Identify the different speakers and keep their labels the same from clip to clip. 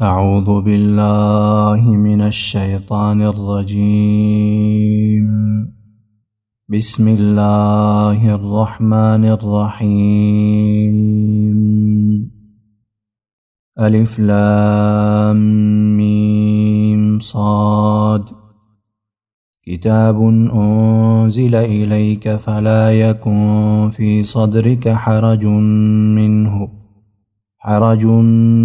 Speaker 1: أعوذ بالله من الشيطان الرجيم. بسم الله الرحمن الرحيم. ألف لام ميم صاد. كتاب أنزل إليك فلا يكن في صدرك حرج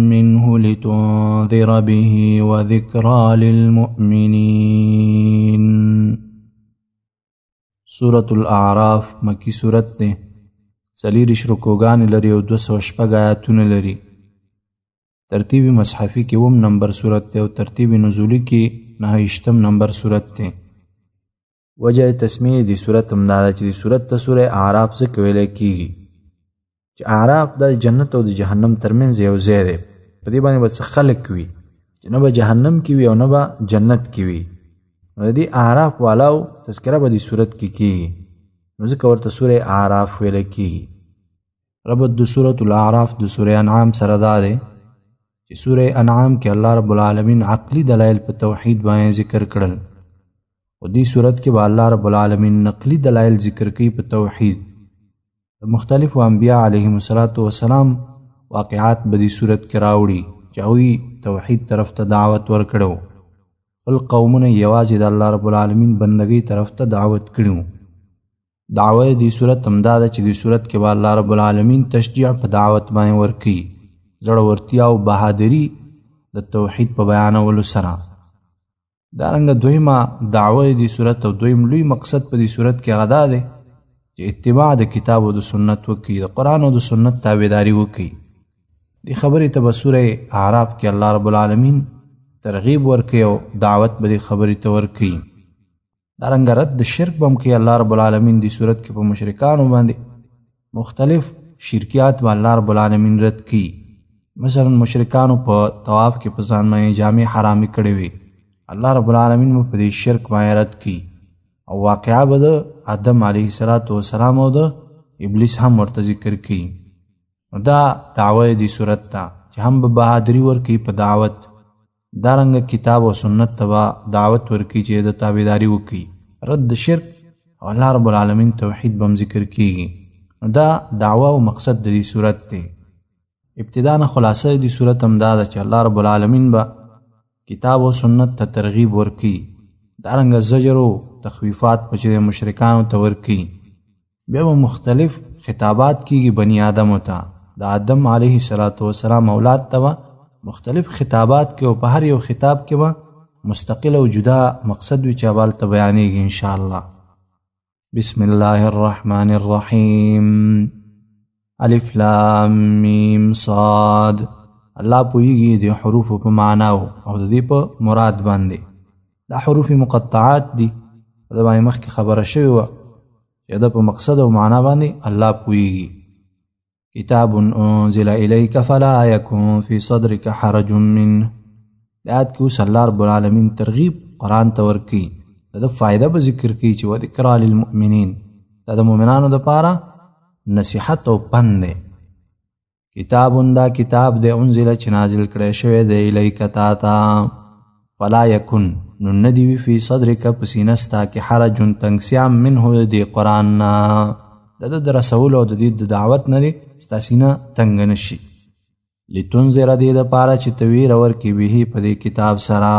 Speaker 1: منه لتنذر به وذكرى للمؤمنين. سورة الاعراف مکی سورت ده. څلېرویشت رکوګانې لري او 206 آیاتونه لري. ترتیب مصحفي کې 9 نمبر سورت ده او ترتیب نزولی کې 9 نمبر سورت ده. وجه تسمیه دی سورت همدا ده چې دی سورت ته سوره اعراف ځکه ویل کېږي چې اعراف د جنت او د جهنم ترمنځ یو ځای دی. په دې باندې به څه خلک وي چې نه به جهنم کې وي او نه به جنت کې وي. نو د دې اعراف والاو تذکره به دې صورت کې کېږي، نو ځکه ورته سوره اعراف ویل کېږي. ربط د سورة الاعراف د سوره انعام سره دا دی چې سوره انعام کې الله رب العالمین عقلی دلایل په توحید باندې ذکر کړل، او دې صورت کې به الله رب العالمین نقلی دلایل ذکر کوي په توحید. مختلف انبیاء علیهم السلام واقعات به دې صورت کې راوړي چې هغوی توحید طرف ته دعوت ورکړو، خپل قومونه یوازې د الله رب العالمین بندګۍ طرف ته دعوت کړو. دعوه دې صورت همدا ده چې دې صورت کې به الله رب العالمین تشجیع په دعوت باندې ورکوي، زړورتیا او بهادري د توحید په بیانولو سره. دارنګه دویمه دعوه دې صورت او دویم لوی مقصد په دې صورت کې هغه دا دی چې اتباع د کتاب او د سنت وکړي، د قرآن او د سنت تابعداري وکړي. دې خبرې ته به سوره اعراف کې الله رب العالمین ترغیب ورکوي او دعوت به دې خبرې ته ورکوي. دارنګه رد د شرک به هم کوي الله رب العالمین دې صورت کې په مشرکانو باندې مختلف شرکیات به الله رب العالمین رد کوي. مثلا مشرکانو په طواف کې په ځان باندې جامې حرامې کړې وي، الله رب العالمین به په دې شرک باندې رد کوي، او واقعا به د آدم علیه السلام او د ابلیس هم ورته ذکر کوي. دا دعوه دې صورت ته چې هم به بهادري ورکوي په دعوت، دارنګه کتاب او سنت ته به دعوت ورکوي چې د تابعداري وکړي، رد د شرک او الله رب العالمین توحید به هم ذکر کېږي. دا دعوه او مقصد د دې صورت دی. ابتدا نه خلاصه دې صورت همدا ده چې الله رب العالمین به کتاب او سنت ته ترغیب ورکوي، دارنګه زجر او تخویفات په چې مشرکانو ته ورکوي. بیا به مختلف خطابات کېږي بني آدمو ته، د آدم علیه السلام اولاد ته به مختلف خطابات کې، او په هر یو خطاب کې به مستقل او جدا مقصد وي چې هلته بیانېږي انشاءالله. بسم الله الرحمن الرحیم. الف لام میم صاد. الله پوهیږي د حروفو په معناو او د دې په مراد باندې. دا حروف مقطعات دي، دا باندې مخکې خبره شوې وه چې دا په مقصد او معنا باندې الله پوهیږي. کتاب انزل الیک فلا یکن فی صدرک حرج منه. د آیات کې اوس الله رب العالمین ترغیب قرآن ته ورکوي، د فایده به ذکر کوي چې وذکرى للمؤمنین، دا د مؤمنانو دپاره نصیحت او پند دی. کتاب دا کتاب دی انزل چې نازل کړی شوی دی الیک تا ته، فلا یکن نو ندی وی فی صدرک په سینه ستا کې حرج تنګسیا منه د قرآن نه، د رسولو او د دې د دعوت نه دی ستا سینه تنګ نشي. لتنذر دې دپاره چې ته ویره ورکړې به په دې کتاب سره،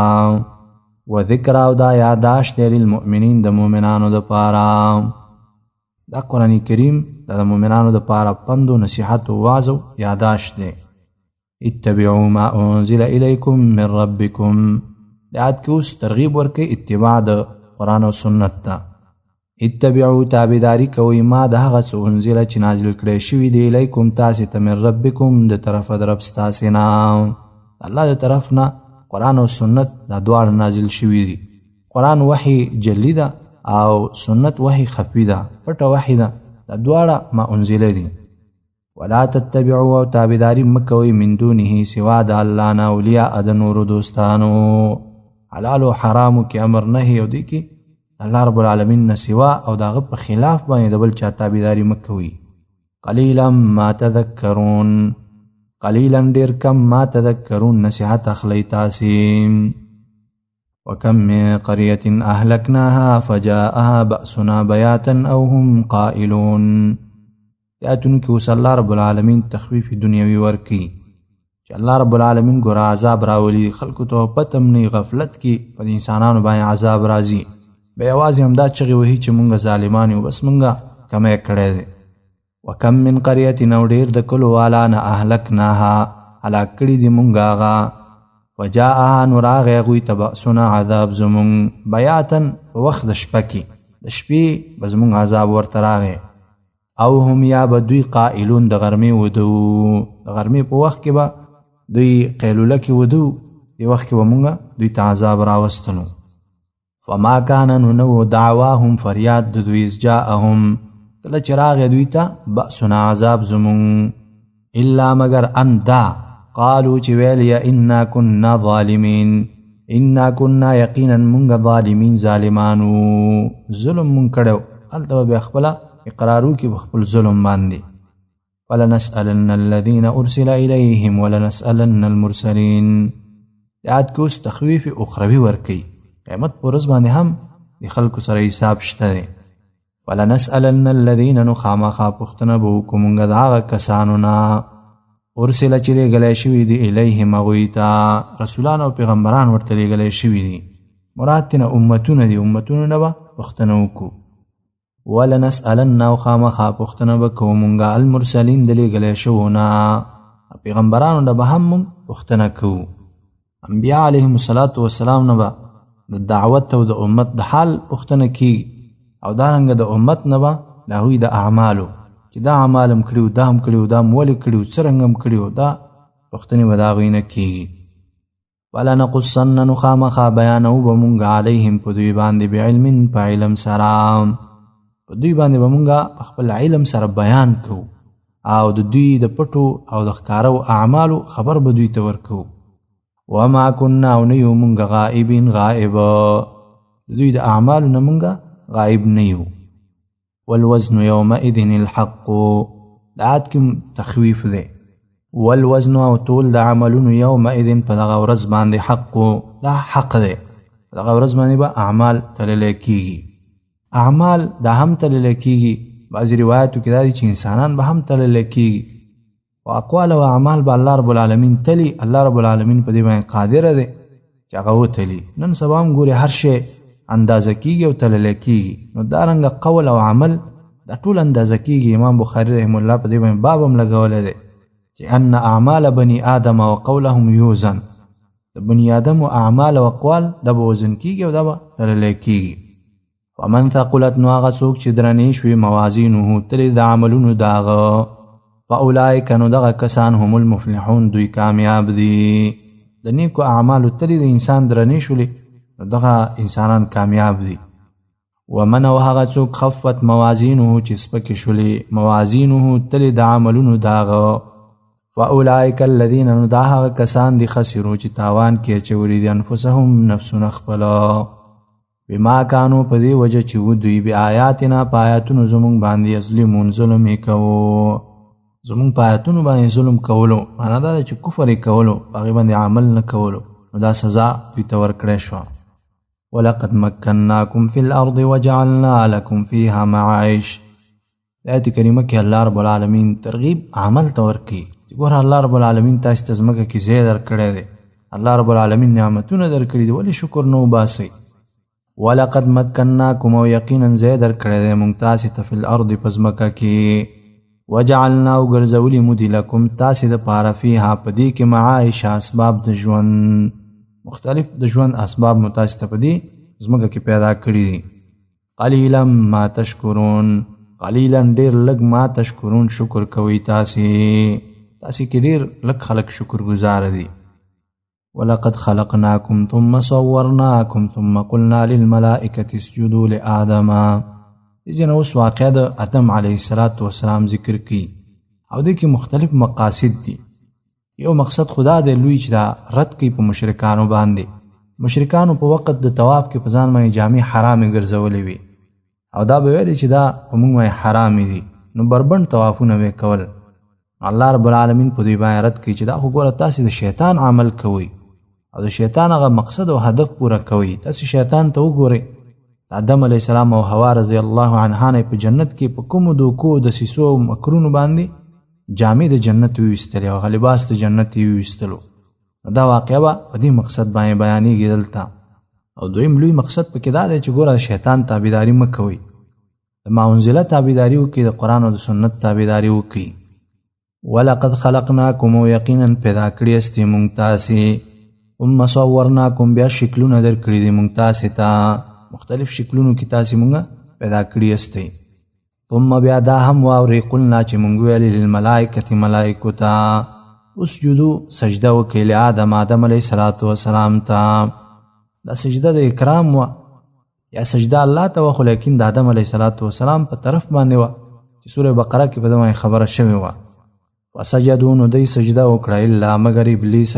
Speaker 1: و ذکر او دا یاداشت دی للمؤمنین د مؤمنانو دپاره. دا قرآن کریم د مؤمنانو دپاره پند و نصیحت و وعظ او یاداشت دی. اتبعوا ما انزل الیکم من ربکم. د آیات کې اوس ترغیب ورکوي اتباع د قرآن او سنت ته. اتبعوا تابعداري کوئ ما د هغه څه انزله چې نازل کړی شوي دی الیکم تاسې ته من ربکم د طرفه د رب ستاسې نه، الله د طرف نه قرآن او سنت دا دواړه نازل شوي دي. قرآن وحی جلی ده او سنت وحی خفی ده، پټه وحی ده، دا دواړه ما انزله دي. ولا تتبعوا او تابعداري مکوئ من دونه سوا د الله نه اولیاء د نورو دوستانو. حلال او حرامو کې امر نهي او دی کې الله رب العالمین نه سوا او داغه په خلاف باندې د بل چا تابعداري مکوئ. قلیلا ما تذکرون. قلیلا ډیر کم ما تذکرون نصیحت اخلی تاسی. وکم من قریة اهلکناها فجاءها بأسنا بیاتا او هم قائلون. آیتونو کې اوس الله رب العالمین تخویف دنیوي ورکی چې الله رب العالمین ګوره عذاب راولي، خلکو ته پتم نه غفلت کې په انسانانو باندې عذاب راځي، به یوازې همدا چغې وهي چې مونږ ظالمان یو، بس مونږه کمی کړی دی. وکم من قریة او ډېر د کلو والا نه اهلکناها هلاک کړي دي مونږ هغه، وجاءها نو راغی هغوی ته بأسنا عذاب زمونږ بیاتا په وخت د شپه کې، د شپې به زمونږ عذاب ورته راغی. او هم یا به دوی قائلون د غرمې ودو، د غرمې په وخت کې به دوی قیلوله کې ودو، دې وخت کې به مونږ دوی ته عذاب راوستلو. فما کان نو نو دعواهم فریاد د دوی اذ جاءهم کله چې راغی دوی ته بأسنا عذاب زمونږ، الا مگر ان دا قالو چې ویل یا انا كنا ظالمین، انا كنا یقینا مونږ ظالمین ظالمانو، ظلم مونږ کړو. هلته به خپله اقرارو کې بخپل ظلم باندې. فلنسألن الذين ارسل الیهم ولنسألن المرسلین. یاد کې اوس تخویف اخروی ورکی، قیامت پر ورځ باندې هم د خلکو سره حساب شته دی. ولنسألن الذين نو خامخا پوښتنه به وکړو مونږ د هغه کسانو نه ارسل چې لیږلی شوي دي الیهم هغوی ته، رسولان او پیغمبران ورته لیږلی شوي دي، مراد تېنه امتونه دي، امتونو نه به پوښتنه وکړو. ولنسألن او خامخا پوښتنه به کوو مونږ المرسلین د لیږلی شوو نه، پیغمبرانو نه به هم مونږ پوښتنه کوو. انبیا علیهم الصلاة والسلام نه به د دعوت او د امت د حال پوښتنه کیږي، او دارنګه د امت نه به د هغوی د اعمالو چې دا اعمال هم کړي، دا هم کړي، دا هم ولې کړي، څرنګه هم کړي، دا پوښتنې به د هغوی نه کیږي. ولنقصن نو خامخا بیانوو به مونږ علیهم په دوی باندې بعلم په علم سره، په دوی باندې به مونږ په خپل علم سره بیان کوو، او د دوی د پټو او د ښکارو اعمالو خبر به دوی ته ورکوو. وما كنا او نه یو مونږ غائبین غائب، د دوی د اعمالو نه مونږ غائب نه یو. والوزن یومئذ الحق، د عاد کې تخویف دی. والوزن او طول د عملونو یومئذ په دغه ورځ باندې حق، دا حق دی، په دغه ورځ باندې به اعمال تللی کیږي. اعمال دا هم تللی کیږي، بعضې روایاتو کې دا دي چې انسانان به هم تللی کیږي، او اقوال او اعمال به الله رب العالمین تلی. الله رب العالمین په دې باندې قادر دی چې هغه وتلی. نن سبا هم ګورې هر شی اندازه کیږي او تللی کیږي، نو دارنګه قول او عمل دا ټول اندازه کیږي. امام بخاری رحم الله په دې باندې باب هم لګولی دی چې ان اعمال بني آدم وقولهم یوزن، د بني آدم او اعمال او اقوال دا به وزن کیږي او دا به تللی کیږي. ومن ثقلت نو هغه څوک چې درنې شوي موازینه تلې د عملونو د هغه، فاولئک نو دغه کسان هم المفلحون، دوی کامیاب دي. د نیکو اعمالو تلې د انسان درنې شولې نو دغه انسانان کامیاب دي. ومن او هغه څوک خفت موازینه چې سپکې شولې موازینه تلې د عملونو د هغه، فاولئک الذین نو دا هغه کسان دي خسرو چې تاوان کې اچولي دي انفسهم نفسونه خپله، بما کانو په دې وجه چې ودوی بی آیاتنا په آیاتونو زمونږ باندې یظلمون ظلم یې کوو، زمونږ په آیاتونو باندې ظلم کولو، معنا دا چې کفر یې کولو، په هغې باندې عمل نه کولو، نو دا سزا دوی ته ورکړی شوه. ولقد مکناکم فی الارض وجعلنا لکم فیها معایش. آیت کریمه کې الله رب العالمین ترغیب عمل ته ورکوي چې ګوره الله رب العالمین تاسو ته ځمکه کې ځای درکړی دی، الله رب العالمین نعمتونه درکړي دي، ولې شکر نه وباسئ. ولقد مکناکم او یقینا ځای درکړی دی موږ تاسې ته فی الارض په ځمکه کې، وجعلنا او ګرځولي مو دي لکم تاسې دپاره فیها په دې کې معایش اسباب د ژوند، مختلف د ژوند اسباب مو تاسې ته په دې ځمکه کې پیدا کړي دي. قلیلا ما تشکرون، قلیلا ډېر لږ ما تشکرون شکر کوئ تاسې کې ډېر لږ خلک شکر گزاره دي. ولقد خلقناکم ثم صورناکم ثم قلنا للملائکة اسجدوا لآدم. ځینې اوس واقعه د آدم علیه السلام ذکر کی او دې کې مختلف مقاصد دي. یو مقصد خدا دی لوی چې دا رد کوي په مشرکانو باندې. مشرکانو په وخت د طواف کې په ځان باندې جامې حرامې ګرځولې وي او دا به ویلې چې دا په موږ باندې حرامې دي، نو بربند طوافونه به کول. الله رب العالمین په دې باندې رد کوي چې دا خو ګوره تاسې د شیطان عمل کوئ او د شیطان هغه مقصد او هدف پوره کوي. تاسې شیطان ته وګورئ، آدم علیه السلام او حوا رضی الله عنها نه په جنت کې په کومو دوکو د سیسو او مکرونو باندې جامې د جنت ویستلې او لباس د جنت ویستلو. دا واقعه به په دې مقصد باندې بیانېږي دلته. او دویم لوی مقصد پکې دا دی چې ګوره شیطان تابعداري مه کوئ، د ما انزله تابعداري وکړئ، د قرآن او د سنت تابعداري وکړئ. ولقد خلقناکم، یقینا پیدا کړي استې موږ تاسې، ثم صورناکم، بیا شکلونه در کړي دي موږ تاسې ته، مختلف شکلونو کې تاسې موږ پیدا کړي استئ. ثم بیا دا هم واورئ قلنا چې موږ ویلې للملائکة ملائکو ته اسجدو سجده وکړئ لآدم آدم علیه السلام ته. دا سجده د اکرام وه یا سجده الله ته وه، خو لیکن د آدم علیه السلام په طرف باندې وه چې سوره بقره کې په دې باندې خبره شوې وه. فسجدو، نو دوی سجده وکړه الا مگر ابلیس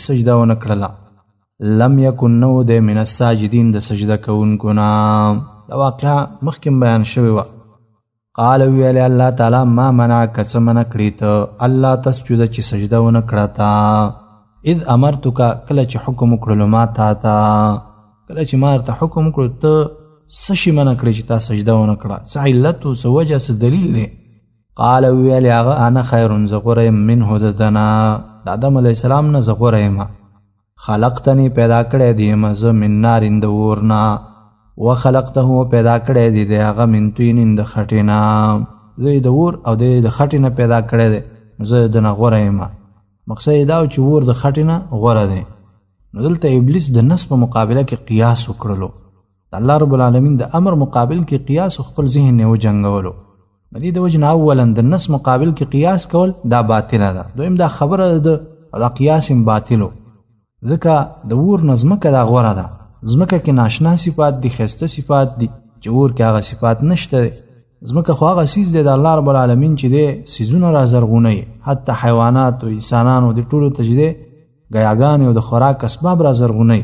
Speaker 1: سجده ونه کړله. لم یکن، نو دی من الساجدین د سجده کوونکو نه. دا واقعه مخکې بیان شوې وه. قال ویل الله تعالی ما منعک، څه منع کړي ته الله تسجده چې سجده ونه کړه تا، اذ امرتک، کله چې حکم وکړلو ما تا ته، کله چې ما ورته حکم وکړو ته څه شي منع کړي چې تا سجده ونه کړه، څه علت و څه وجه څه دلیل دی؟ قال ویل هغه انا خیر، زه غوره یم منه د ده نه، د آدم علیه السلام نه زه غوره یم. خلقتنی پیدا کړی دی یم زه من نارین د اور نه، وخلقته پیدا کړی دی هغه من طین د خټې نه، زه د اور او د خټې نه پیدا کړی دی، زه د نه غوره یم. مقصد دا چې اور د خټې نه غوره دی. نو دلته ابلیس د نس په مقابله کې قیاس وکړلو، د الله رب العالمین د امر مقابل کې قیاس خپل ذهن یې وجنګولو. د دې د وجې نه اولا د نس مقابل کې قیاس کول دا باطله ده، دویم دا خبره ده دا قیاس هم باطلو، ځکه د اور نه ځمکه دا غوره ده. ځمکه کې ناشنا صفات دي، ښایسته صفات دي، چې اور کې هغه صفات نشته دی. ځمکه خو هغه څیز دی د الله رب العالمین چې دی څیزونه رازرغونوي، حتی حیوانات او انسانانو د ټولو ته چې دی ګیاګانې او د خوراک اسباب رازرغونوي.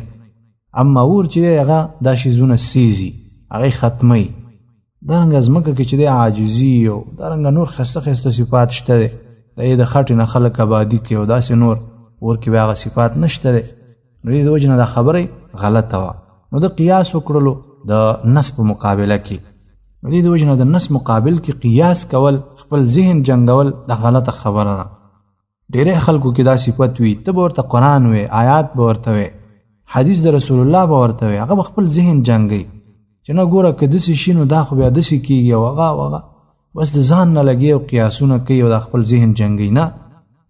Speaker 1: اما اور چې دی هغه دا څیزونه سیزي، هغه ختموي. دارنګه ځمکه کې چې دی عاجزي او دارنګه نور ښایسته ښایسته صفات شته دی، د خټې نه خلک آبادي کوي او داسې نور، اور کې بیا هغه صفات نشته دی. نو دې د وجې نه دا خبره غلطه وه. نو د قیاس وکړلو د نس په مقابله کې. نو دې د وجې نه د نس مقابل کې قیاس کول، خپل ذهن جنګول، دا غلطه خبره ده. ډېری خلکو کې دا صفت وي، ته به ورته قرآن وی، آیات به ورته وی، حدیث د رسول الله به ورته وی، هغه به خپل ذهن جنګوي چې نه ګوره که داسې شي نو دا خو بیا داسې کېږي او هغه بس د ځان نه لګي او قیاسونه کوي او د خپل ذهن جنګوي. نه،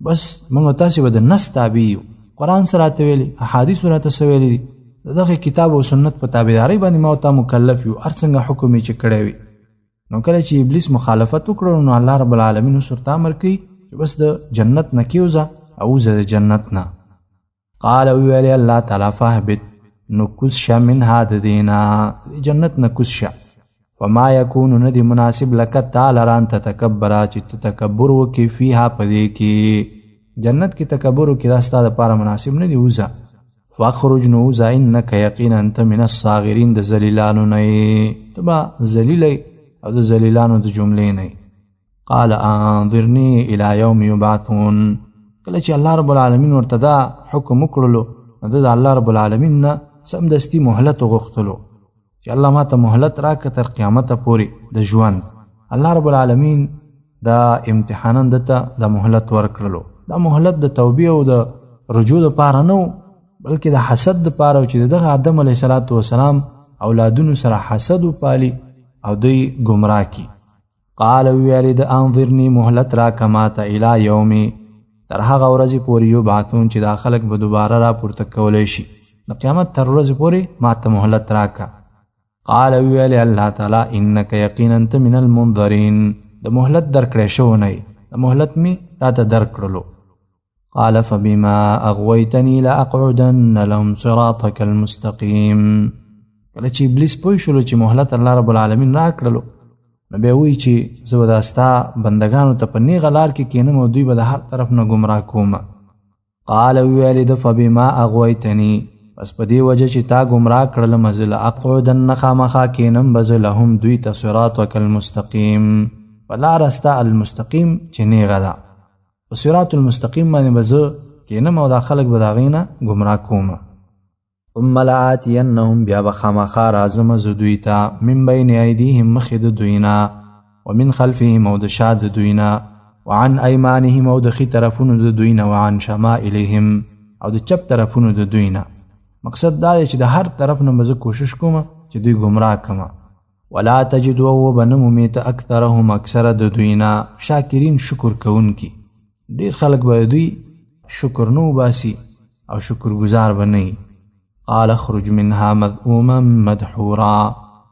Speaker 1: بس موږ تاسې به د نس تابع یو. قرآن څه راته ویلي، احادیث راته څه ویلي دي، د دغه کتاب او سنت په تابعدارۍ باندې ما او تا مکلف یو، هر څنګه حکم یې چې کړی وي. نو کله چې ابلیس مخالفت وکړو نو الله رب العالمین اوس ورته امر کوي چې بس د جنت نه کېوځه، اوځه د جنت نه. قال ویلی الله تعالی فاهبط، نو کوز شه منها د دینا، جنت نه کوز شه. فما یکون، ندی مناسب لکه تا لران تتکبره چې تتکبر وکړي فیها په دې کې، جنت کې تکبر وکړي دا ستا دپاره مناسب نه دی. وځه فاخرج، نو وځه، انک یقینا انت من الصاغرین، د ذلیلانو نه یې، ته به ذلیلی او د ذلیلانو د جملې نه. قال انظرنی الی یوم یبعثون، کله چې الله رب العالمین ورته دا حکم وکړلو نو د الله رب العالمین نه سمدستي مهلت وغوښتلو چې الله ما ته مهلت راکړه تر قیامته پورې د ژوند. الله رب العالمین دا امتحانا دته د مهلت ورکړلو. دا مهلت د توبې او د رجوع دپاره نه و، بلکې د حسد دپاره و چې دغه آدم علیه السلام اولادونو سره حسد وپالي او دوی ګمراه کی. قال ویلی د انظرنی، مهلت راکه ماته، الی یومی، تر هغه ورځې پورې یبعثون چې دا خلک به دوباره راپورته کولی شي، د قیامت تر ورځې پورې ماته مهلت راکه. قال ویلی الله تعالی انک یقینا انت من المنظرین، د مهلت درکړی شوی نه، د مهلت می تا ته درکړلو. قال فبما اغویتنی لاقعدن لهم صراطک المستقیم، کله چې ابلیس پوه شولو چې مهلت الله رب العالمین راکړلو نو بیا وایي چې زه به دا ستا بندګانو ته په نیغه لار کې کینم او دوی به د هر طرف نه ګمراه کوم. قال ویلی د فبما اغویتنی، بس په دې وجه چې تا ګمراه کړلم زه لاقعدن، خامخا کینم به زه لهم دوی ته صراطک المستقیم، په لاره ستا المستقیم چې نیغه ده په صراط المستقیم باندې به زه کینم او دا خلک به د هغې نه ګمراه کوم. ثم لآتینهم بیا به خامخا راځم زه دوی ته من بین ایدیهم مخې د دوی نه ومن خلفهم او د شا د دوی نه وعن ایمانهم او د ښي طرفونو د دوی نه وعن شمائلهم او د چپ طرفونو د دوی نه. مقصد دا دی چې د هر طرف نه به زه کوشش کوم چې دوی ګمراه کړم. ولا تجد وبه نه مومې ته اکثرهم اکثره د دوی نه شاکرین شکر کوونکي. ډېر خلک به دوی شکر نه وباسي او شکرګزار به نه وي. قال اخرج منها مذءوما مدحورا.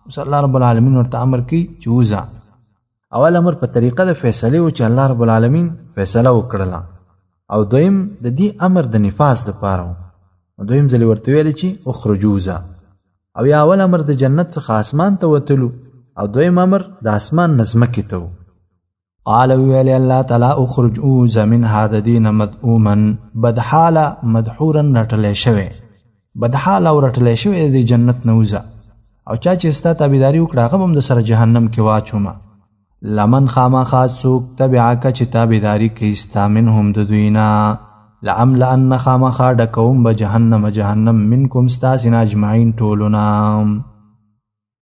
Speaker 1: اوس الله رب العالمین ورته امر کوي چې وځه. اول امر په طریقه د فیصلې و چې الله رب العالمین فیصله وکړله او دویم د دې امر د نفاذ دپاره و. دویم ځلې ورته ویلې چې اخرج وځه. او یا اول امر د جنت څخه اسمان ته وتلو او دویم امر د اسمان نه ځمکې ته و. قال ویلی الله تعالی اخرج اوزه منها د دې نه مذءوما بدحاله مدحورا رټلی شوی. بدحاله او رټلی شوی د جنت نه وځه او چا چې ستا تابعداري وکړه هغه به هم د سره جهنم کې واچومه. لمن خامخا څوک تبعک چې تابعداري کوي ستا منهم د دوی نه لأملأن خامخا ډکوم به جهنم منکم ستاسې نه اجمعین ټولو نه.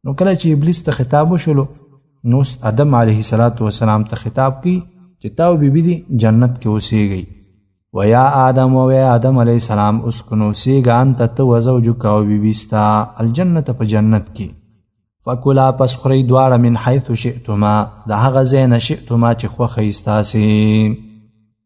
Speaker 1: نو کله چې ابلیس ته خطاب وشولو نو آدم علیه السلام ته خطاب کی چې تا او بیبي دي جنت کې اوسېږئ. ویا آدم و یا آدم علیه السلام اسکن اوسېږه انت ته وزوجک او بیبي ستا الجنت په جنت کې. فکلا پس خورئ دواړه من حیث شئتما د هغه ځای نه شئتما چې خوښئ ستاسې.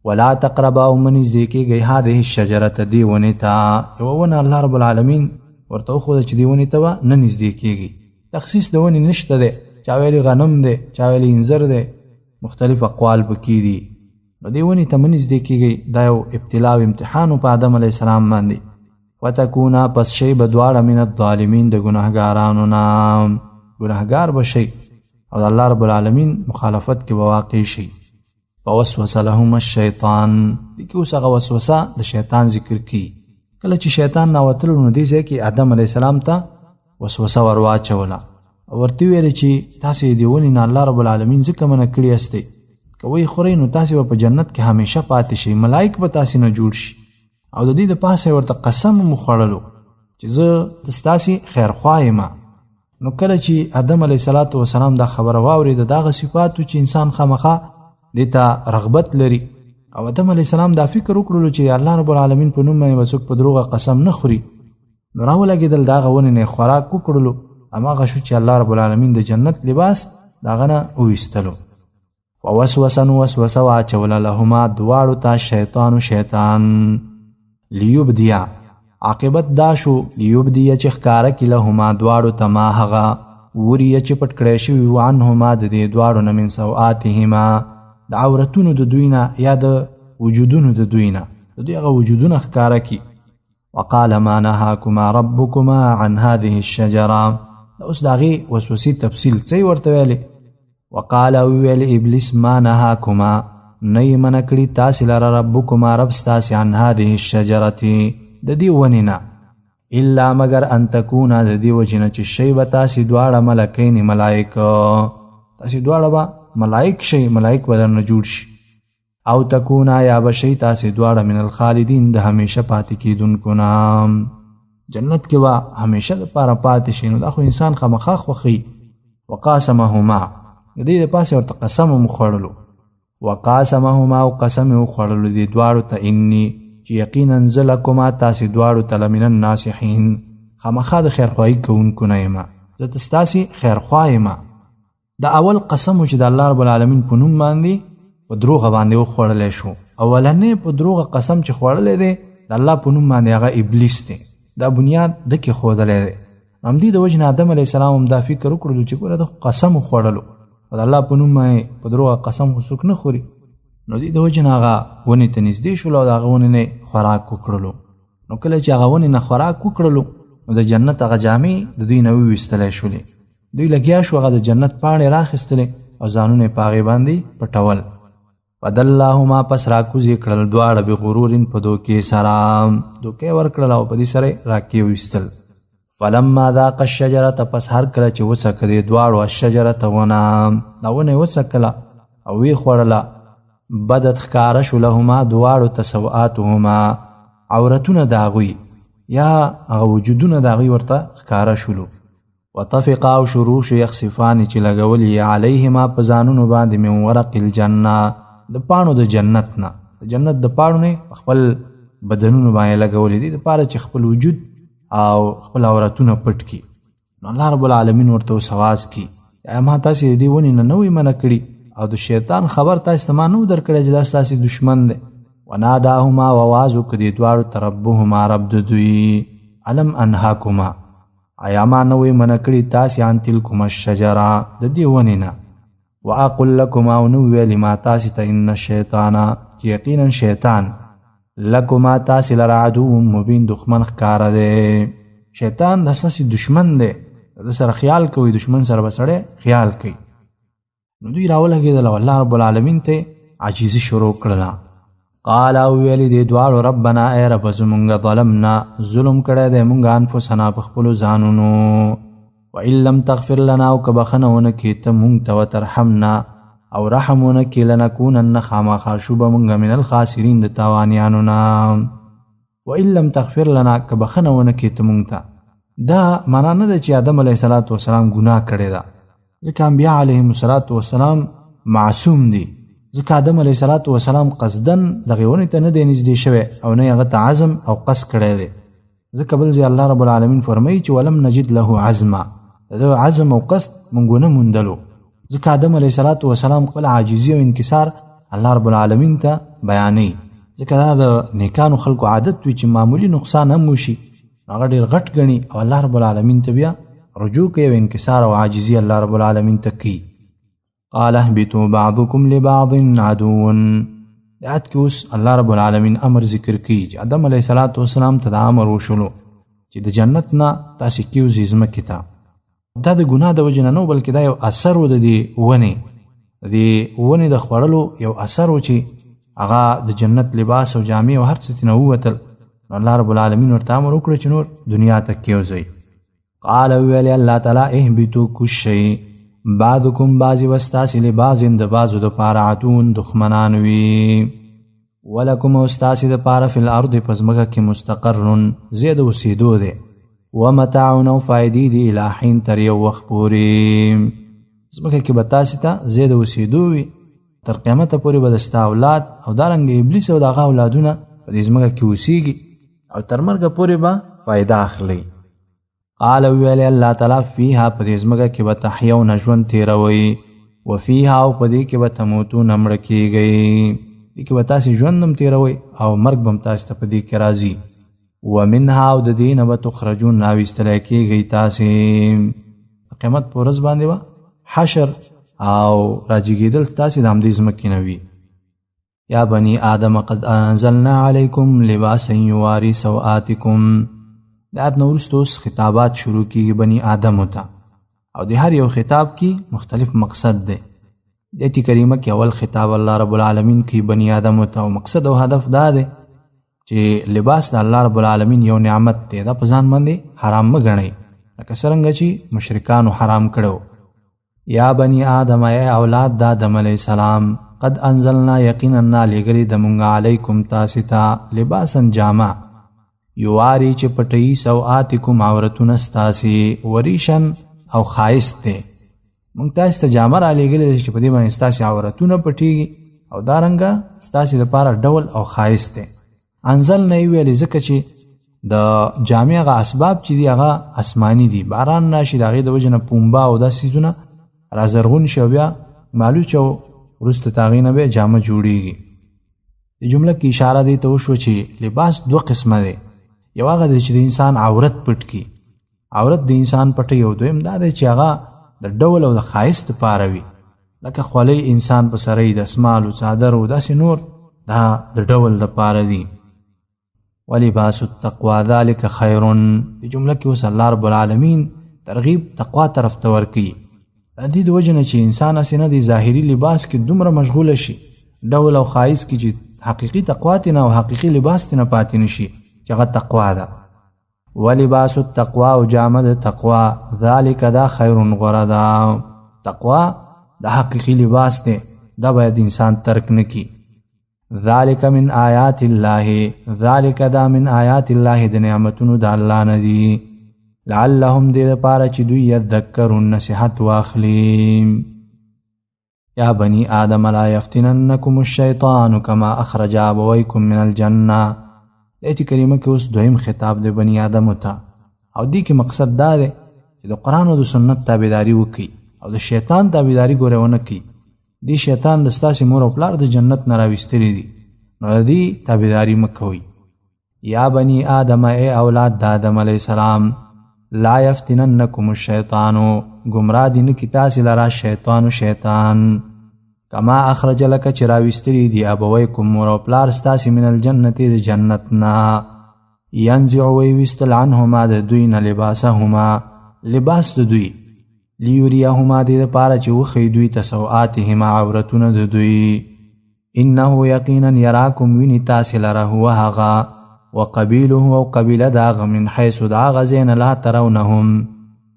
Speaker 1: ولا تقربا او مه نږدې کېږئ هذه الشجرة دې ونې ته. یوه ونه الله رب العالمین ورته وښوده چې دې ونې ته به نه نږدې کېږي. تخصیص د ونې نشته دی، چا ویلي غنم دی، چا ویلي انځر دی، مختلف اقوال پکې دي. نو دې ونې ته مه نږدې کېږئ. دا یو ابتلا او امتحان و په آدم علیه السلام باندې. وتکونا پس شی به دواړه من الظالمین د ګناهګارانو نه ګناهګار به شئ او د الله رب العالمین مخالفت کې به واقع شئ. فوسوس لهم الشیطان. دې کې اوس هغه وسوسه د شیطان ذکر کی. کله چې شیطان راوتلو نو دې ځای کې آدم علیه السلام ته وسوسه ور واچوله او ورته ویلې چې تاسې دې ونې نه الله رب العالمین ځکه منع کړي استئ که ویې خورئ نو تاسې به په جنت کې همیشه پاتې شئ، ملایک به تاسې نه جوړ شي. او د دې د پاسه ورته قسم هم وخوړلو چې زه د ستاسې خیرخوا یم. نو کله چې آدم علیه السلام دا خبره واورېده د هغه صفاتو چې انسان خامخا دې ته رغبت لري او آدم علیه السلام دا فکر وکړلو چې الله رب العالمین په نوم باندې به څوک په دروغه قسم نه خوري. نو راولګېدل د هغه ونې نه خوراک وکړلو. هماغه شو چې الله رب العالمین د جنت لباس د هغه نه وویستلو. ووسوسه نو وسوسه واچوله لهما دواړو ته شیطان لیبدیا. عاقبت دا شو لیبدیا چې ښکاره کړي لهما دواړو ته ما هغه وریه چې پټ کړی شوي و عنهما د دې دواړو نه من سوآتهما د عورتونو د دوی نه یا د وجودونو د دوی نه د دوی هغه وجودونه ښکاره کړي. وقال ما نهاکما ربکما عن هذه الشجره. اوس د هغې وسوسې تفصیل څه ورته ویلې. وقال ویل ابلیس ما نهاکما نه یې منع کړي تاسې لره ربکما رب ستاسې عن هذه الشجرة د دې ونې نه الا مگر ان تکونا د دې وجې نه چې شی به تاسې دواړه ملکین ملایک تاسې دواړه به ملائک شي، ملائک به درنه جوړ شي. او تکونا یا به شي تاسې دواړه من الخالدین د همیشه پاتې کېدونکو نه. جنت کې به همیشه دپاره پاتې شي. نو دا خو انسان خامخا خوښوي. وقاسمهما د دې د پاسه ورته قسم هم وخوړلو. وقاسمهما او قسم یې وخوړلو دې دواړو ته اني چې یقینا زه لکما تاسې دواړو ته لمن الناصحین خامخا د خیرخواهي کوونکو نه یم، زه ستاسې خیرخوا یم. د اول قسم چې د الله رب العالمین په نوم باندې په دروغه باندې وخوړلی شو. اولنې په دروغه قسم چې خوړلی دی د الله په نوم باندې هغه ابلیس دی. دا بنیاد د کې ښودلی دی. همدې د وجې نه آدم علیه السلام هم دا فکر وکړلو چې ګوره د قسم وخوړلو د الله په نوم باندې په دروغه قسم خو څوک نه خوري. نو دې د وجې نه هغه ونې ته نږدې شولو او د هغه ونې نه خوراک وکړلو. نو کله چې هغه ونې نه خوراک وکړلو نو د جنت هغه جامې د دوی نه وویستلی شولې. دوی لګیا شو هغه د جنت پاڼې راخیستلې او ځانونه یې په هغې باندې پټول. فدلاهما پس راکوزې کړل دواړه بغرور په دوکې سره، دوکې ورکړل او په دې سره یې راکې ویستل. فلما ذاق الشجرة پس هر کله چې وڅکه دې دواړو الشجرة ونه دا ونه یې وڅکله او وی خوړله بدت ښکاره شو لهما دواړو ته سوآتهما عورتونه د هغوی یا هغه وجودونه د هغوی ورته ښکاره شولو وطفقا او شروع شو یخصفانې چې لګولي یې علیهما په ځانونو باندې من ورق الجنه د پاڼو د جنت نه د جنت د پاڼو نه خپل بدنونو باندې لګولي دي دپاره چې خپل وجود او خپل عورتونه پټ کړي نو الله رب العالمین ورته سواز کړي ما تاسې د دې ونې نه نه وی منع کړي او د شیطان خبر تاسې ته ما نه و درکړی چې دا ستاسې دشمن دی وناداهما وواز وکړه دې دواړو ته ربهما رب د دوی الم انهاکما ایا ما نه وی منع کړي تاسې عن تلکما الشجره د دې ونې نه واقل لکما او نو ویلې ما تاسې ته ان الشیطان چې یقینا شیطان لکما تاسې لره عدو مبین دښمن ښکاره دی شیطان د ستاسې دشمن دی د سره خیال کوي دشمن سره به سړی خیال کوي نو دوی راولګېدل او الله رب العالمین ته عاجزي شروع کړله قال او ویلې دې دواړو ربنا ای رب زمونږ ظلمنا ظلم کړی دی مونږ انفسنا په خپلو ځانونو وان لم تغفر لنا او که بخښنه ونه کړې ته مونږ ته وترحمنا او رحم ونه کړې لنکونن خامخا شو به مونږ من الخاسرین د تاوانیانو نه وان لم تغفر لنا که بخښنه ونه کړې ته مونږ ته دا معنا نه ده چې آدم علیه الصلاة والسلام ګناه کړې ده ځکه انبیا علیهم الصلاة والسلام معصوم دي ځکه آدم علیه الصلاة والسلام قصدن دغې ونې ته نه دی نږدې شوی او نه یې هغه ته عزم او قصد کړی دی ځکه بل ځای الله رب العالمین فرمایي چې ولم نجد له عزما د ده عزم او قصد موږ ونه موندلو ځکه آدم علیه الصلاة والسلام خپل عاجزي او انکسار الله رب العالمین ته بیانوي ځکه دا د نیکانو خلکو عادت وي چې معمولي نقصان هم وشي هغه ډېر غټ ګڼي او الله رب العالمین ته بیا رجوع کوي او انکسار او عاجزي الله رب العالمین ته کوي قال اهبطوا بعضكم لبعض عدو آیات کې اوس الله رب العالمین امر ذکر کوي چې آدم علیه الصلاة والسلام ته دا امر وشولو چې د جنت نه تاسې کېوځئ ځمکې ته دا د ګناه د وجې نه نه بلکې دا یو اثر و د دې ونې د خوړلو یو اثر و چې هغه د جنت لباس او جامې او هر څه ترې نه ووتل الله رب العالمین ورته امر وکړه چې نور دنیا ته کېوځئ قال ویلې الله تعالی اهبطوا کوشئ بعضکم بعضې به ستاسې لبعض د بعضو دپاره عدون دښمنان وي ولکم او ستاسې دپاره فی الارض په ځمکه کې مستقر ځای د اوسېدو دی ومتاعون او فایدې دي الی حین تر یو وخت پورې ځمکه کې به تاسې ته ځای د اوسېدو وي تر قیامته پورې به د ستا اولاد او دارنګه ابلیس او د هغه اولادونه په دې ځمکه کې اوسېږي او تر مرګه پورې به فایده اخلي قال ویلی الله تعالی فیها په دې ځمکه کې به تحیون ژوند تېروئ وفیها او په دې کې به تموتون مړه کېږئ دې کې به تاسې ژوند هم تېروئ او مرګ به هم تاسې ته په دې کې راځي ومنها او د دې نه به تخرجون راویستلی کېږئ تاسې قیامت په ورځ باندې به حشر او راجګېدل تاسې د همدې ځمکې نه وي یا بني آدم قد انزلنا علیکم لباسا یواری سوآتکم د آیت نه وروسته اوس خطابات شروع کېږي بني آدمو ته او د هر یو خطاب کې مختلف مقصد دی د ایت کریمه کې اول خطاب الله رب العالمین کوي بني آدمو ته او مقصد او هدف دا دی چې لباس د الله رب العالمین یو نعمت دی دا په ځان باندې حرام مه ګڼئ لکه څرنګه چې مشرکانو حرام کړو یا بني آدم ای اولاد د آدم علیه السلام قد انزلنا یقینا لګلی د مونږ علیکم تاسې ته لباسا جامه یواری چې پټوي سوآتکم عورتونه ستاسې وریشن او ښایست دی مونږ تاسې ته جامه رالیږلې ده چې په دې باندې ستاسې عورتونه پټېږي او دارنګه ستاسې دپاره ډول او ښایست دی انزل نه یې ویلې ځکه چې د جامې هغه اسباب چې دي هغه اسماني دي باران راشي د هغې د وجې نه پومبه او دا څیزونه رازرغون شي او بیا مالوچ او وروسته د هغې نه بیا جامه جوړېږي د جمله کې اشاره دی ته وشوه چې لباس دوه قسمه دی یو هغه دی چې د انسان عورت پټ کړي عورت د انسان پټوي او دویم دا دی چې هغه د ډول او د ښایست دپاره وي لکه خولۍ انسان په سره د اسمال او څادر او داسې نور دا د ډول دپاره دي ولباس التقوا ذلک خیر د جمله کې اوس الله رب العالمین ترغیب تقوا طرف ته ورکوي د دې د وجې نه چې انسان هسې نه د ظاهري لباس کې دومره مشغوله شي ډول او ښایست کې چې حقیقي تقوا تې نه او حقیقي لباس تې نه پاتې نه شي چې هغه تقوا ده ولباس التقوا او جامه د تقوا ذلک دا خیر غوره ده تقوا د حقیقي لباس دی دا باید انسان ترک نکی. ذالک من آیات الله، ذالک دا من آیات الله د نعمتونو د الله نه دي. لعلهم دې دپاره چې دوی یذکرون نصیحت واخلي. یا بنی آدم لا یفتننکم الشیطان کما اخرج ابویکم من الجنه. ایت کریمه کې اوس دویم خطاب دی بنی آدم ته، او دې کې مقصد دا دی چې د قرآن او د سنت تابعداري وکړي او د شیطان تابعداري ګوره ونه کړي. دې شیطان د ستاسې مور او پلار د جنت نه راویستلی دي، نو د دې تابعداري مه کوئ. یا بنی آدم، ای اولاد د آدم علیه السلام، لا یفتننکم الشیطانو، گمراه دی نکی تاسی لرا شیطان کما اخرج لکه چې راویستلی دی ابویکم مور او پلار ستاسی من الجنت د جنتنا. ینزع ویویستل عنهما د دوی نه لباسهما، لباس د دوی، لیوریهما دې دپاره چې وښیي دوی ته سوآتهما عورتونه د دوی. انه یقینا یراکم ویني تاسې لره هو هغه، وقبیله او قبیله د هغه من حیث د هغه ځای نه لا ترونهم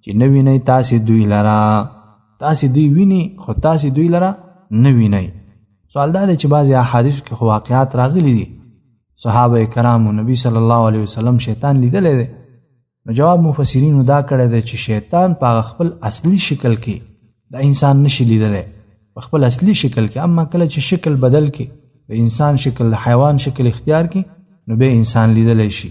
Speaker 1: چې نه وینئ تاسې دوی لره. تاسې دوی ویني خو تاسې دوی لره نه وینئ. سوال دا دی چې بعضې احادیثو کې خو واقعات راغلي دي، صحابه کرامو نبی صلی الله علیه وسلم شیطان لیدلی دی. نو جواب مفسرینو دا کړی دی چې شیطان په هغه خپل اصلي شکل کې د انسان نشي لیدلی، په خپل اصلي شکل کې. اما کله چې شکل بدل کې د انسان شکل د حیوان شکل اختیار کې، نو به انسان لیدلی شي.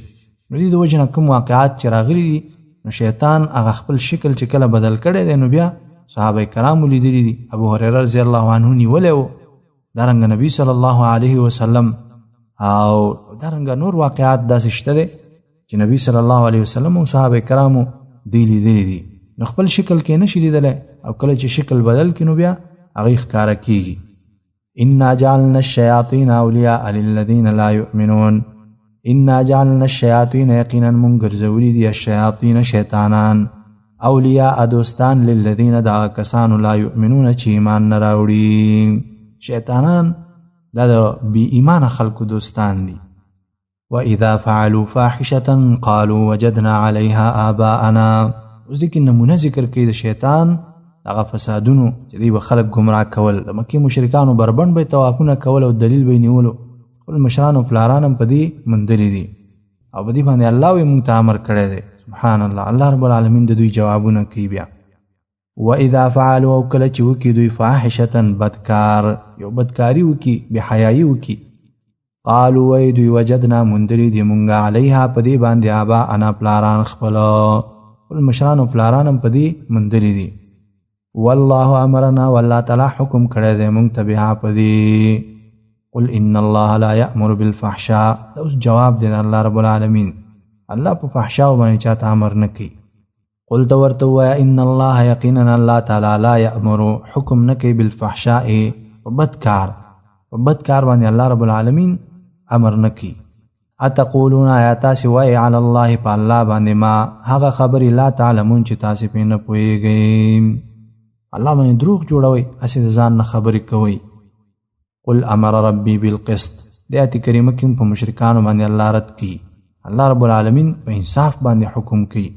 Speaker 1: نو دې د وجې نه کوم واقعات چې راغلي دي، نو شیطان هغه خپل شکل چې کله بدل کړی دی، نو بیا صحابه کرامو لیدلی دي. ابو هریره رضی الله عنه نیولی و، دارنګه نبی صلی الله علیه وسلم، او دارنګه نور واقعات داسې شته دی چې نبی صلی الله علیه وسلم او صحابه کرامو دوی لیدلی دي. نو خپل شکل کې نشي لیدلی، او کله چې شکل بدل کړي نو بیا هغې ښکاره کېږي. انا جعلنا الشیاطین اولیاء للذین لا یؤمنون. انا جعلنا الشیاطین، یقینا مونږ ګرځولي دي الشیاطین شیطانان، اولیاء دوستان، للذین دا کسانو لا یؤمنون چې ایمان نه راوړي. شیطانان دا د بی ایمان خلکو دوستان دي. وَإِذَا فَعَلُوا فَاحِشَةً قَالُوا وَجَدْنَا عَلَيْهَا آبَاءَنَا. اوس دې کې نمونه ذکر کوي د شیطان هغه فسادونو چې دوی به خلک ګمراه کول. د مکې مشرکانو بربند به طوافونه کول او دلیل به یې نیولو. خپل مشران او پلاران هم په دې موندلي دي، او په دې باندې الله وی مونږ ته امر کړی دی. سبحان الله، الله رب العالمین د دوی جوابونه کوي. بیا وَإِذَا فَعَلُوا، او کله چې وکړي دوی فاحشة بدکار، یو بدکاري وکړي، بحیایي وکړي، قالوا وی دوی وجدنا مندلی دی مونږه علیها په دې باندې آباءنا پلاران خپل مشران او پلاران هم په دې مندلی دي. والله امرنا، والله تعالی حکم کړی دی مونږ ته بها په دې. قل ان الله لا یأمر بالفحشاء. دا اوس جواب دی د الله رب العالمین. الله په فحشاء باندې چاته امر نه کوي. قل ته ورته ووایه ان الله، یقینا الله تعالی لا یأمر، حکم نه کوي بالفحشاء، په بدکار باندې الله رب العالمین امر نکی. اتقولون، آیا تاسې وایي علی الله په الله باندې ما هغه خبرې لا تعلمون چې تاسې پرې نه پوهېږئ. الله باندې دروغ جوړوئ، هسې د ځان نه خبرې کوئ. قل امر ربي بالقسط. د آیت کریمه کې په مشرکانو باندې الله رد کی. الله رب العالمین په انصاف باندې حکم کوي.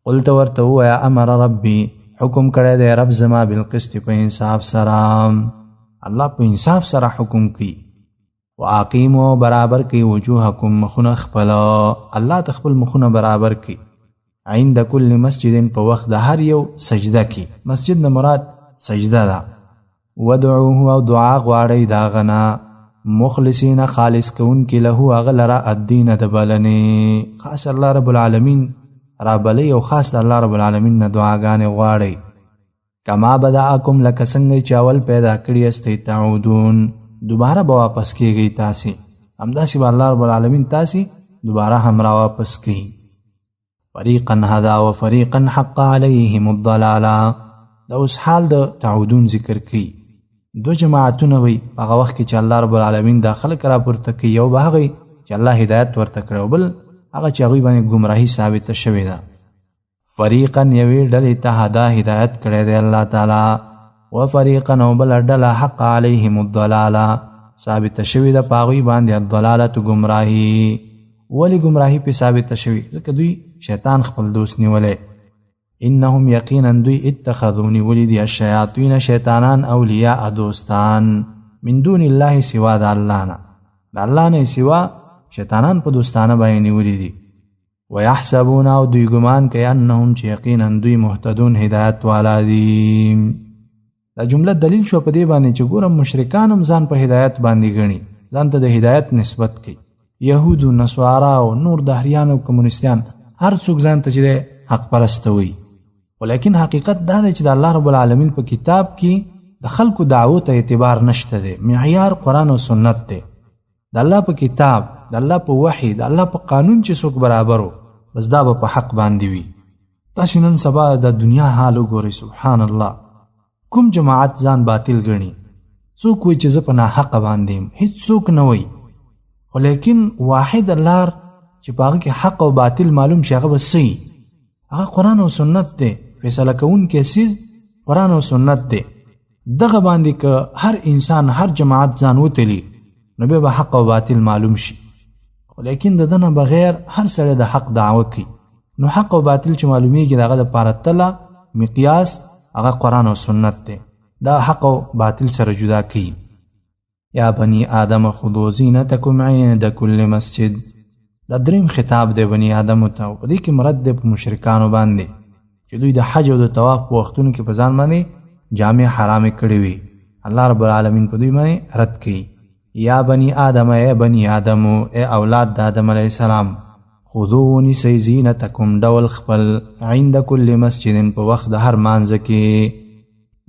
Speaker 1: قل ته ورته ووایه امر ربي، حکم کړی دی رب زما بالقسط، په انصاف سره. الله په انصاف سره حکم کوي. واقیموا، برابر کوي، وجوهکم، مخونه خپل، الله ته خپل مخونه برابر کوي. عند کل مسجد، په وخت د هر یو سجده کې. مسجد نه مراد سجده ده. ودعوه، او دعا غواړئ د هغه نه، مخلصین، خالص کوونکي، له هغه لره الدین، د بلنې. خاص الله رب العالمین را بلئ، او خاص الله رب العالمین نه دعاګانې غواړئ. کما بدعکم، لکه څنګه چې اول پیدا کړي استئ، تعودون، دوباره به واپس کېږئ تاسې. همداسې به الله رب العالمین تاسې دوباره هم را واپس کوي. فریقا هدا و فریقا حق علیهم الضلاله. دا اوس حال د تعودون ذکر کوي. دو جماعتونه وي په هغه وخت کې چې الله رب العالمین دا خلک راپورته کوي. یو به هغوی چې الله هدایت ورته کړی، او بل هغه چې هغوی باندې ګمراهي ثابته شوې ده. فریقا، یوې ډلې ته هدا هدایت کړی دی الله تعالی، و فریقا، او بله ډله حق علیهم الضلاله، ثابته شوې ده په هغوی باندې الضلالة، ګمراهي. ولې ګمراهي پې ثابته شوې؟ ځکه دوی شیطان خپل دوست نیولی. انهم یقینا دوی اتخذونی ولیدی الشیاطین شیطانان اولیاء دوستان من دون الله سوا د الله نه د الله نه سوا شیطانان په دوستانه باندې ولیدي ويحسبون او دوی ګمان کوي انهم چې یقینا دوی مهتدون هدایت والا دي. دا جمله دلیل شو په دې باندې چې ګورم مشرکان هم ځان په هدایت باندې غني ځان ته د هدایت نسبت کوي. يهود او نصارا او نور دهریان او کمونیستان هر څوک ځان ته چې حق پرست وي، ولیکن حقیقت دا دی چې د الله رب العالمین په کتاب کې د خلکو دعوو ته اعتبار نشته دی. معیار قرآن او سنت دی. د الله په کتاب، د الله په وحی، د الله په قانون چې څوک برابرو بس دا به په حق باندې وي. تاسو نن سبا د دنیا حال وګورئ، سبحان الله، کوم جماعت ځان باطل ګڼي، څوک وایي چې زه په ناحقه باندې یم، هیڅ څوک نه وایي، خو لیکن واحد لار چې په هغه کې حق او باطل معلوم شي هغه به صحیح، هغه قرآن او سنت دی. فیصله کوونکی څیز قرآن او سنت دی. دغه باندې که هر انسان هر جماعت ځان وتلی نو به حق او باطل معلوم شي، خو لیکن د دنه بغیر هر سړی د حق دعوه کوي. نو حق او باطل چې معلومیږي دغه د پاره تله مقیاس هغه قرآن او سنت دی. دا حق او باطل سره جدا کوي. یا بنی آدم خذوا زینتکم عند کل مسجد، دا دریم خطاب دی بنی آدم ته. په دې کې مراد دی په مشرکانو باندې چې دوی د حج او د طواف په وختونو کې په ځان باندې جامې حرامې کړې وي. الله رب العالمین په دوی باندې رد کوي. یا بنی آدم، اے بنی آدم، اے اولاد د آدم علیہ السلام، خذوا ونیسئ زینتکم ډول خپل عند کل مسجد په وخت د هر مانځه کې،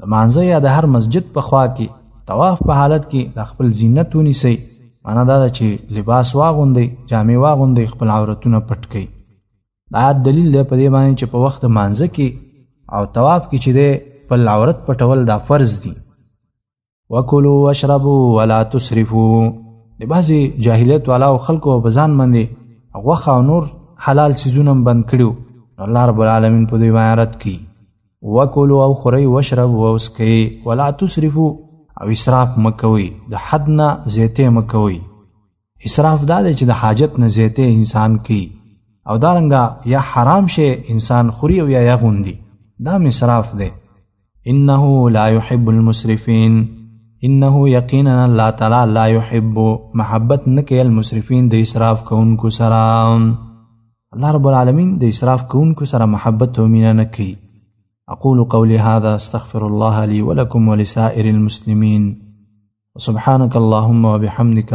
Speaker 1: د مانځه یا د هر مسجد په خوا کې طواف په حالت کې د خپل زینت ونیسئ. معنا دا ده چې لباس واغوندئ، جامې واغوندئ، خپل عورتونه پټ کړئ. دا دلیل دی په دې باندې چې په وخت مانځه کې او طواف کې چې دی خپل عورت پټول دا فرض دي. وکلوا واشربوا ولا تسرفوا، د بعضې جاهلیت والاو خلکو په ځان باندې غوښه او نور حلال څیزونه هم بند کړي، نو الله رب العالمین په دوی باندې رد کړي. وکلوا او خورئ، واشربوا او څښئ، ولا تسرفوا او اسراف مه کوئ، د حد نه زیاتې مه کوئ. اسراف دا دی چې د حاجت نه زیاتې انسان کوي، او دارنګه یا حرام شی انسان خوري او یا یغوندي، دا اسراف دی. انه لا يحب المسرفین، انه یقینا الله تعالی لا يحب محبت نه کوي المسرفین د اسراف کوونکو سره. الله رب العالمین د اسراف کوونکو سره محبت او مینه نه کوي. اقول قولي هذا استغفر الله لي ولكم ولسائر المسلمين وسبحانك اللهم وبحمدك.